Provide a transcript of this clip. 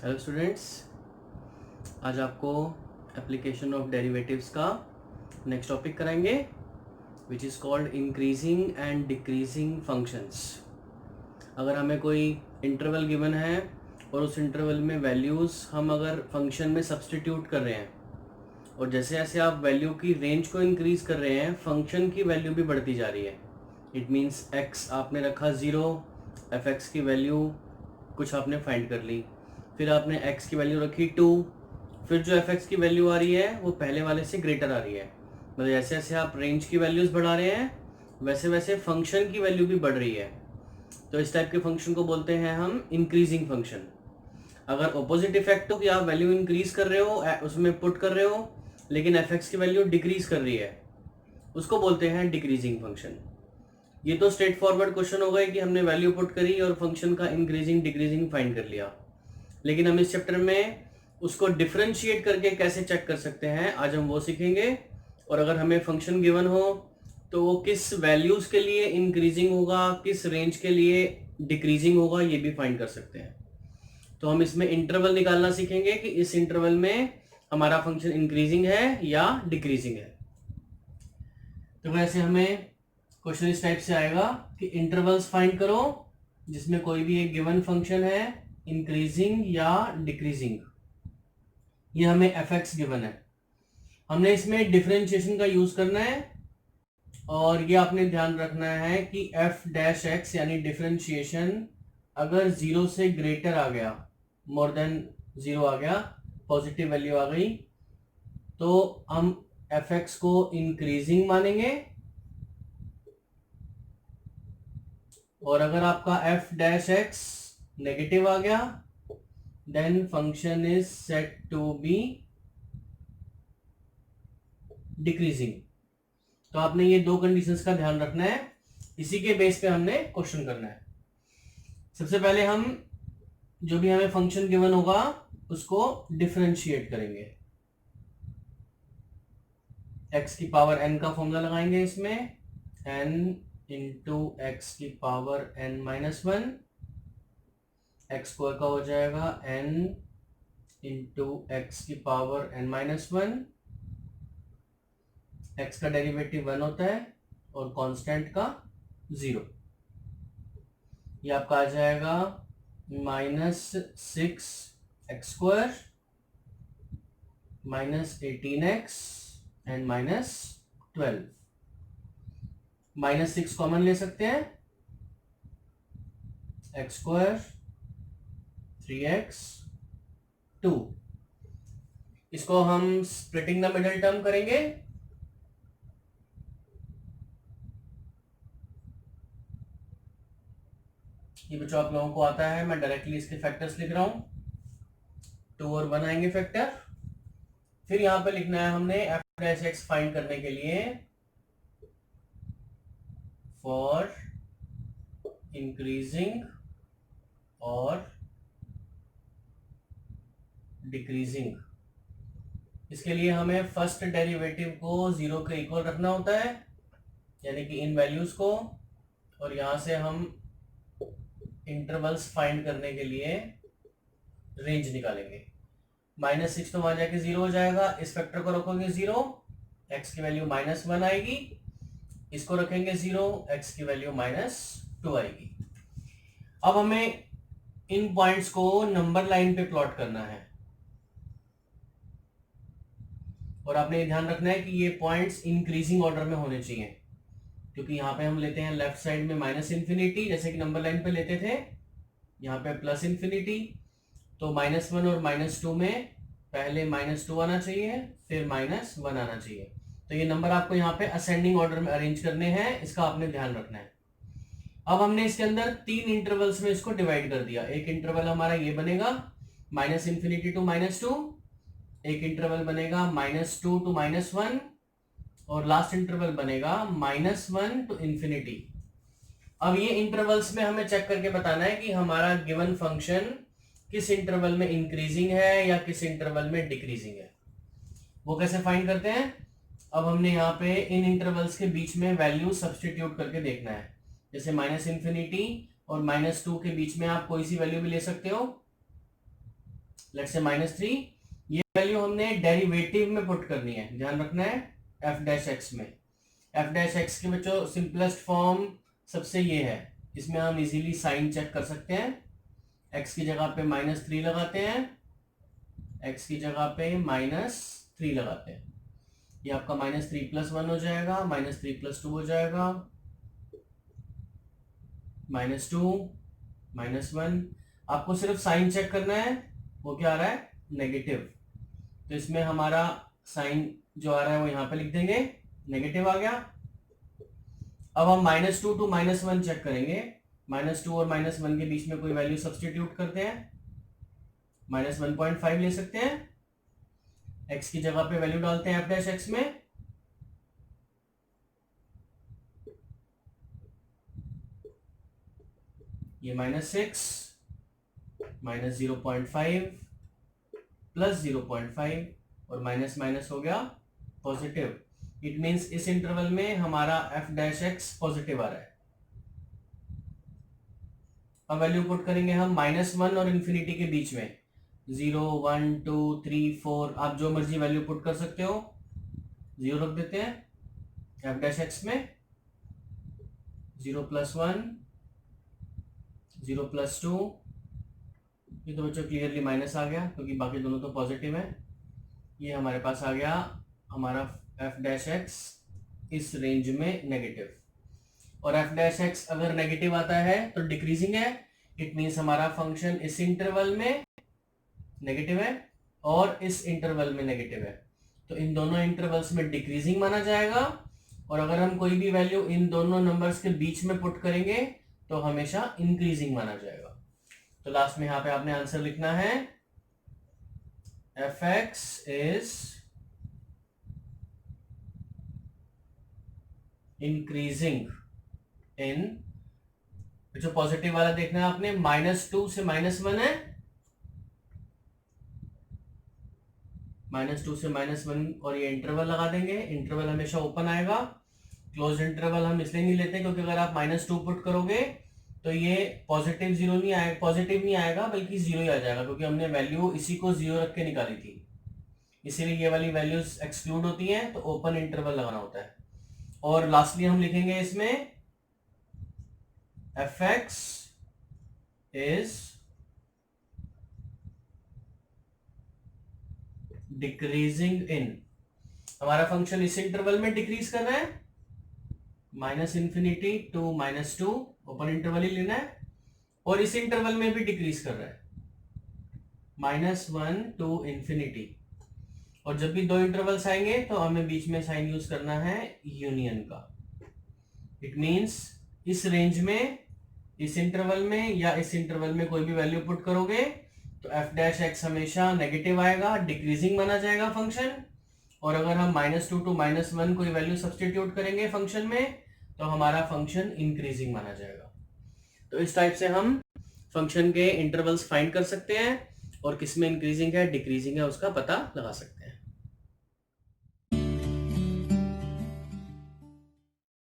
Hello students, आज आपको application of derivatives का नेक्स्ट टॉपिक कराएंगे which is called increasing and decreasing functions. अगर हमें कोई इंटरवल गिवन है और उस इंटरवल में वैल्यूज़ हम अगर फंक्शन में सब्सटीट्यूट कर रहे हैं और जैसे जैसे आप वैल्यू की रेंज को इंक्रीज़ कर रहे हैं फंक्शन की वैल्यू भी बढ़ती जा रही है। इट मीन्स x आपने रखा 0, f(x) की वैल्यू कुछ आपने फाइंड कर ली, फिर आपने x की वैल्यू रखी 2, फिर जो f(x) की वैल्यू आ रही है वो पहले वाले से ग्रेटर आ रही है। मतलब जैसे जैसे आप रेंज की वैल्यूज़ बढ़ा रहे हैं वैसे वैसे फंक्शन की वैल्यू भी बढ़ रही है। तो इस टाइप के फंक्शन को बोलते हैं हम इंक्रीजिंग फंक्शन। अगर ऑपोजिट इफेक्ट हो कि आप वैल्यू इंक्रीज कर रहे हो, उसमें पुट कर रहे हो, लेकिन f(x) की वैल्यू डिक्रीज कर रही है, उसको बोलते हैं डिक्रीजिंग फंक्शन। ये तो स्ट्रेट फॉरवर्ड क्वेश्चन हो गए कि हमने वैल्यू पुट करी और फंक्शन का इंक्रीजिंग डिक्रीजिंग फाइंड कर लिया, लेकिन हम इस चैप्टर में उसको डिफरेंशिएट करके कैसे चेक कर सकते हैं आज हम वो सीखेंगे। और अगर हमें फंक्शन गिवन हो तो वो किस वैल्यूज के लिए इंक्रीजिंग होगा, किस रेंज के लिए डिक्रीजिंग होगा, ये भी फाइंड कर सकते हैं। तो हम इसमें इंटरवल निकालना सीखेंगे कि इस इंटरवल में हमारा फंक्शन इंक्रीजिंग है या डिक्रीजिंग है। तो वैसे हमें क्वेश्चन इस टाइप से आएगा कि इंटरवल्स फाइंड करो जिसमें कोई भी एक गिवन फंक्शन है इंक्रीजिंग या डिक्रीजिंग। ये हमें f(x) गिवन है, हमने इसमें डिफरेंशिएशन का यूज करना है और ये आपने ध्यान रखना है कि f(x) यानी डिफरेंशिएशन अगर 0 से ग्रेटर आ गया, मोर देन 0 आ गया, पॉजिटिव वैल्यू आ गई, तो हम f(x) को इंक्रीजिंग मानेंगे, और अगर आपका f(x) नेगेटिव आ गया then function is set to be decreasing. तो आपने ये दो कंडीशंस का ध्यान रखना है, इसी के बेस पे हमने क्वेश्चन करना है। सबसे पहले हम जो भी हमें फंक्शन गिवन होगा उसको डिफरेंशिएट करेंगे। x की पावर n का फॉर्मूला लगाएंगे, इसमें n इंटू एक्स की पावर n-1, एक्स स्क्वायर का हो जाएगा n इंटू एक्स की पावर n-1, x का डेरिवेटिव 1 होता है और कांस्टेंट का 0। ये आपका आ जाएगा -6x² -18x एंड -12। -6 कॉमन ले सकते हैं, x² 3x 2। इसको हम स्प्लिटिंग द मिडिल टर्म करेंगे, ये बच्चों आप लोगों को आता है, मैं डायरेक्टली इसके फैक्टर्स लिख रहा हूं। 2 और 1 आएंगे फैक्टर। फिर यहां पे लिखना है हमने f(x) फाइंड करने के लिए फॉर इंक्रीजिंग और डिक्रीजिंग। इसके लिए हमें फर्स्ट डेरिवेटिव को 0 के इक्वल रखना होता है, यानी कि इन वैल्यूज को, और यहां से हम इंटरवल्स फाइंड करने के लिए रेंज निकालेंगे। -6 तो वहां जाके 0 हो जाएगा, इस फैक्टर को रखोगे 0, x की वैल्यू -1 आएगी, इसको रखेंगे 0, x की वैल्यू -2 आएगी। अब हमें इन पॉइंट्स को नंबर लाइन पे प्लॉट करना है, और आपने ये ध्यान रखना है कि ये पॉइंट्स इंक्रीजिंग ऑर्डर में होने चाहिए, क्योंकि यहाँ पे हम लेते हैं लेफ्ट साइड में -∞, जैसे कि नंबर लाइन पे लेते थे, यहाँ पे +∞, तो -1 और -2 में पहले -2 आना चाहिए, फिर -1 आना चाहिए। तो ये नंबर आपको यहाँ पे असेंडिंग ऑर्डर में अरेंज करने हैं, इसका आपने ध्यान रखना है। अब हमने इसके अंदर 3 इंटरवल्स में इसको डिवाइड कर दिया। एक इंटरवल हमारा ये बनेगा -∞ to -2, एक इंटरवल बनेगा -2 to -1, और लास्ट इंटरवल बनेगा -1 to ∞। अब ये इंटरवल्स में हमें चेक करके बताना है कि हमारा गिवन फंक्शन किस इंटरवल में इंक्रीजिंग है या किस इंटरवल में डिक्रीजिंग है। वो कैसे फाइंड करते हैं? अब हमने यहाँ पे इन इंटरवल्स के बीच में वैल्यू सब्स्टिट्यूट करके देखना है। जैसे -∞ और -2 के बीच में आप कोई सी वैल्यू भी ले सकते हो, लेट्स से -3, ये वैल्यू हमने डेरिवेटिव में पुट करनी है, ध्यान रखना है एफ डैश एक्स में। एफ डैश एक्स के बच्चों सिंपलेस्ट फॉर्म सबसे ये है, इसमें हम इजीली साइन चेक कर सकते हैं। एक्स की जगह पे -3 लगाते हैं, एक्स की जगह पे -3 लगाते हैं, ये आपका -3 + 1 हो जाएगा, -3 + 2 हो जाएगा, -2 -1। आपको सिर्फ साइन चेक करना है, वो क्या आ रहा है, नेगेटिव। तो इसमें हमारा साइन जो आ रहा है वो यहां पे लिख देंगे, नेगेटिव आ गया। अब हम -2 to -1 चेक करेंगे, -2 और -1 के बीच में कोई वैल्यू सब्सटीट्यूट करते हैं, -1.5 ले सकते हैं, x की जगह पे वैल्यू डालते हैं एफ डैश एक्स में, ये -6 -0.5 + 0.5 और माइनस माइनस हो गया पॉजिटिव। इट मींस इस इंटरवल में हमारा एफ डैश एक्स पॉजिटिव आ रहा है। अब वैल्यू पुट करेंगे हम -1 और इन्फिनिटी के बीच में, 0 1 2 3 4, आप जो मर्जी वैल्यू पुट कर सकते हो। 0 रख देते हैं एफ डैश एक्स में, 0 + 1 0 + 2, ये तो बच्चों क्लियरली माइनस आ गया क्योंकि बाकी दोनों तो पॉजिटिव है। ये हमारे पास आ गया हमारा एफ डैश एक्स इस रेंज में नेगेटिव, और एफ डैश एक्स अगर नेगेटिव आता है तो डिक्रीजिंग है, इट मींस हमारा फंक्शन इस इंटरवल में नेगेटिव है और इस इंटरवल में नेगेटिव है, तो इन दोनों इंटरवल्स में डिक्रीजिंग माना जाएगा। और अगर हम कोई भी वैल्यू इन दोनों नंबर्स के बीच में पुट करेंगे तो हमेशा इंक्रीजिंग माना जाएगा। तो लास्ट में यहां पे आपने आंसर लिखना है, F x is increasing in, जो पॉजिटिव वाला देखना है आपने, -2 से -1 है, -2 से -1 और ये इंटरवल लगा देंगे, इंटरवल हमेशा ओपन आएगा। क्लोज इंटरवल हम इसलिए नहीं लेते क्योंकि अगर आप -2 पुट करोगे तो ये पॉजिटिव नहीं आएगा, पॉजिटिव नहीं आएगा बल्कि 0 ही आ जाएगा, क्योंकि हमने वैल्यू इसी को 0 रख के निकाली थी, इसीलिए ये वाली वैल्यूज एक्सक्लूड होती हैं, तो ओपन इंटरवल लगाना होता है। और लास्टली हम लिखेंगे इसमें F x is decreasing in, हमारा फंक्शन इस इंटरवल में डिक्रीज कर रहा है, -∞ to -2, ओपन इंटरवल ही लेना है, और इस इंटरवल में भी डिक्रीज कर रहा है, -1 to ∞। और जब भी दो इंटरवल्स आएंगे तो हमें बीच में साइन यूज करना है यूनियन का। इट मींस इस रेंज में, इस इंटरवल में या इस इंटरवल में कोई भी वैल्यू पुट करोगे तो एफ डैश एक्स हमेशा नेगेटिव आएगा, डिक्रीजिंग माना जाएगा फंक्शन। और अगर हम -2 to -1 कोई वैल्यू सब्सटीट्यूट करेंगे फंक्शन में तो हमारा फंक्शन इंक्रीजिंग माना जाएगा। तो इस टाइप से हम फंक्शन के इंटरवल्स फाइंड कर सकते हैं और किसमें इंक्रीजिंग है डिक्रीजिंग है उसका पता लगा सकते हैं।